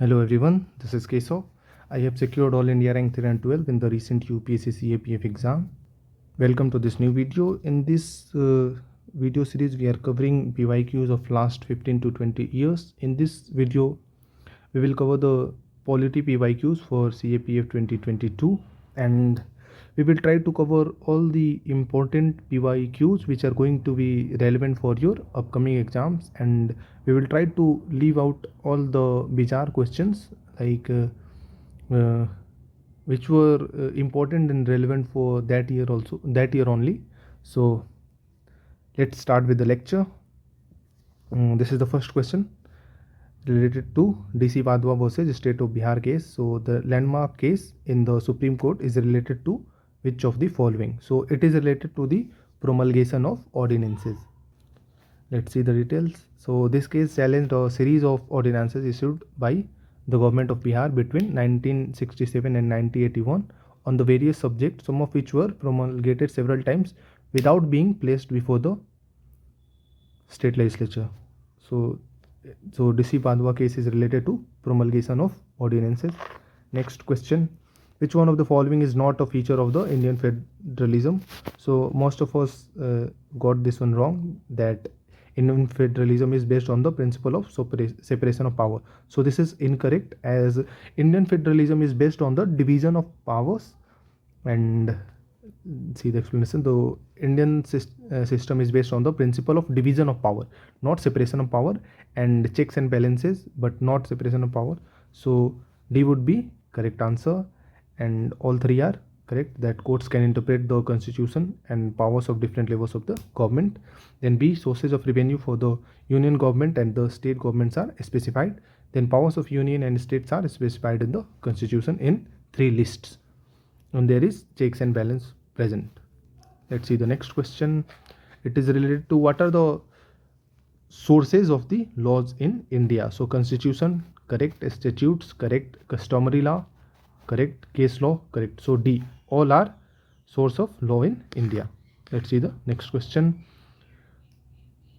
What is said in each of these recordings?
Hello everyone, this is Keso. I have secured All India Rank 3 and 12 in the recent UPSC CAPF exam. Welcome to this new video. In this video series, we are covering PYQs of last 15 to 20 years. In this video, we will cover the POLITY PYQs for CAPF 2022, and we will try to cover all the important PYQs which are going to be relevant for your upcoming exams, and we will try to leave out all the bizarre questions like which were important and relevant for that year only. So let's start with the lecture. This is the first question related to DC Wadhwa versus State of Bihar case. So the landmark case in the Supreme Court is related to which of the following? So it is related to the promulgation of ordinances. Let's see the details. So this case challenged a series of ordinances issued by the government of Bihar between 1967 and 1981 on the various subjects, some of which were promulgated several times without being placed before the state legislature. So DC Wadhwa case is related to promulgation of ordinances. Next question. Which one of the following is not a feature of the Indian federalism? So most of us got this one wrong, that Indian federalism is based on the principle of separation of power. So this is incorrect, as Indian federalism is based on the division of powers. And see the explanation. The Indian system is based on the principle of division of power, not separation of power, and checks and balances, but not separation of power. So D would be correct answer, and all three are correct, that courts can interpret the constitution and powers of different levels of the government. Then B, sources of revenue for the union government and the state governments are specified. Then powers of union and states are specified in the constitution in 3 lists, and there is checks and balance present. Let's see the next question. It is related to what are the sources of the laws in India. So constitution correct, statutes correct, customary law correct, case law correct. So D, all are source of law in India. Let's see the next question.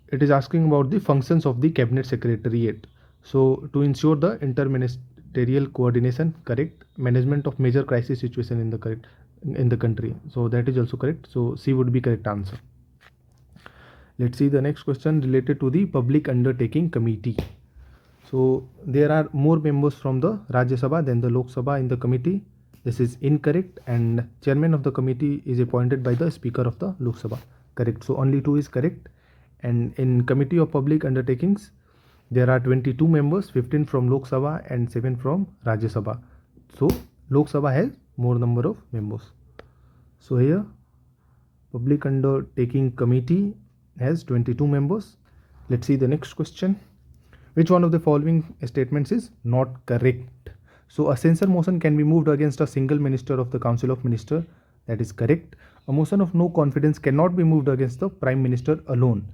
It is asking about the functions of the cabinet secretariat. So to ensure the interministerial coordination correct, management of major crisis situation in the country. So that is also correct. So C would be correct answer. Let's see the next question related to the Public Undertaking Committee. So there are more members from the Rajya Sabha than the Lok Sabha in the committee. This is incorrect, and chairman of the committee is appointed by the Speaker of the Lok Sabha. Correct. So only 2 is correct. And in Committee of Public Undertakings, there are 22 members, 15 from Lok Sabha and 7 from Rajya Sabha. So Lok Sabha has more number of members. So here Public Undertaking Committee has 22 members. Let's see the next question. Which one of the following statements is not correct? So a censure motion can be moved against a single minister of the Council of Ministers. That is correct. A motion of no confidence cannot be moved against the Prime Minister alone.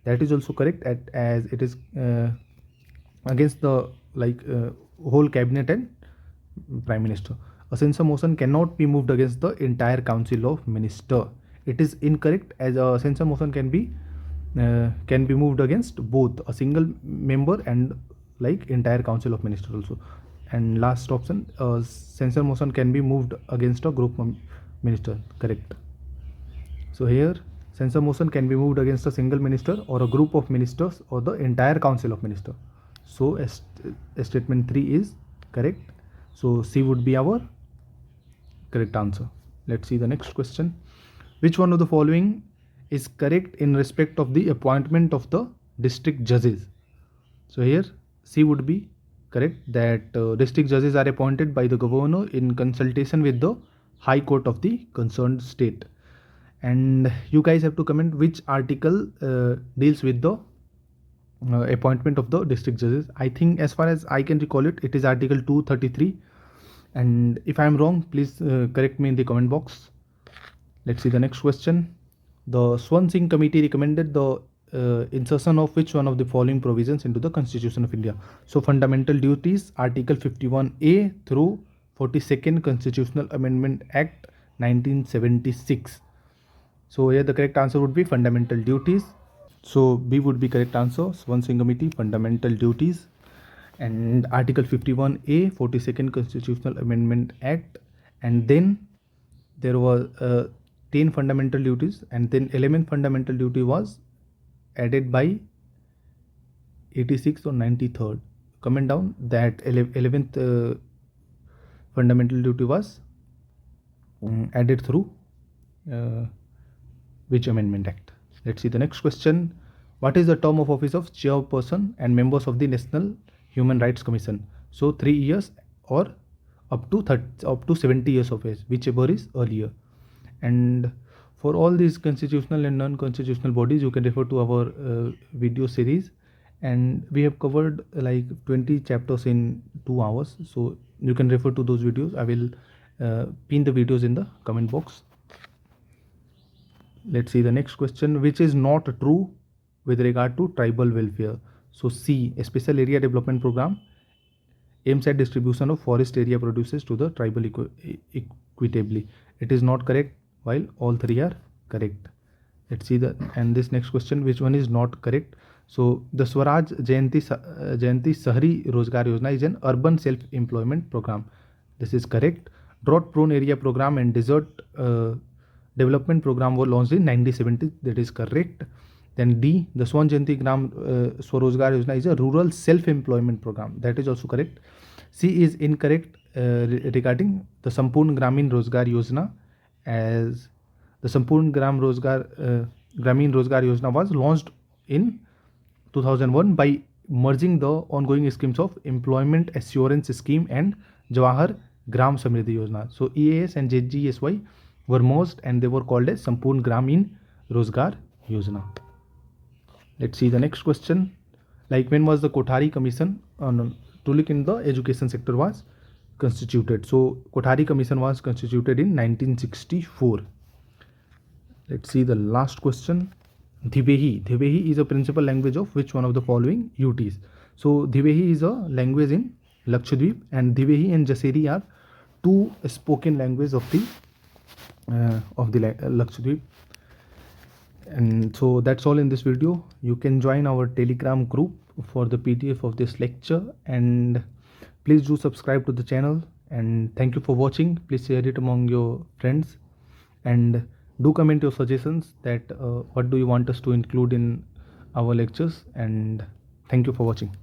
That is also correct, as it is against the whole cabinet and Prime Minister. A censure motion cannot be moved against the entire Council of Ministers. It is incorrect, as a censure motion can be moved against both a single member and entire Council of Ministers also. And last option, censure motion can be moved against a group of minister. Correct. So here censure motion can be moved against a single minister or a group of ministers or the entire Council of Ministers. So statement 3 is correct. So C would be our correct answer. Let's see the next question. Which one of the following is correct in respect of the appointment of the district judges? So here C would be correct, that district judges are appointed by the governor in consultation with the High Court of the concerned state. And you guys have to comment which article deals with the appointment of the district judges. I think as far as I can recall it is Article 233, and if I am wrong, please correct me in the comment box. Let's see the next question. The Swan Singh Committee recommended the insertion of which one of the following provisions into the Constitution of India? So fundamental duties, Article 51A through 42nd Constitutional Amendment Act 1976. So here the correct answer would be fundamental duties. So B would be correct answer. Swan Singh Committee, fundamental duties. and Article 51A, 42nd Constitutional Amendment Act, and then there was 10 fundamental duties, and then 11th fundamental duty was added by 86th or 93rd. Comment down that 11th fundamental duty was added through which amendment act? Let's see the next question. What is the term of office of chairperson and members of the National Human Rights Commission? So 3 years or up to 70 years of age, whichever is earlier. And for all these constitutional and non-constitutional bodies, you can refer to our video series, and we have covered like 20 chapters in 2 hours, so you can refer to those videos. I will pin the videos in the comment box. Let's see the next question. Which is not true with regard to tribal welfare? So C, a special area development program aims at distribution of forest area produces to the tribal equitably. It is not correct, while all three are correct. Let's see and this next question, which one is not correct? So the Swaraj Jayanti Sahari Rozgar Yojana is an urban self-employment program. This is correct. Drought prone area program and desert development program were launched in 1970. That is correct. Then D, the Swan Jayanti Gram Swarozgar Yojana is a rural self-employment program. That is also correct. C is incorrect regarding the Sampurn Gramin Rozgar Yojana, as the Sampurn Gramin Rozgar Yojana was launched in 2001 by merging the ongoing schemes of Employment Assurance Scheme and Jawahar Gram Samriddhi Yojana. So EAS and JGSY were merged and they were called as Sampurn Gramin Rozgar Yojana. Let's see the next question. Like, when was the Kothari Commission to look in the education sector was constituted? So Kothari Commission was constituted in 1964. Let's see the last question. Dhivehi is a principal language of which one of the following UTs? So Dhivehi is a language in Lakshadweep, and Dhivehi and Jaseri are two spoken languages of the Lakshadweep. And so that's all in this video. You can join our Telegram group for the PDF of this lecture, and please do subscribe to the channel, and thank you for watching. Please share it among your friends, and do comment your suggestions that what do you want us to include in our lectures, and thank you for watching.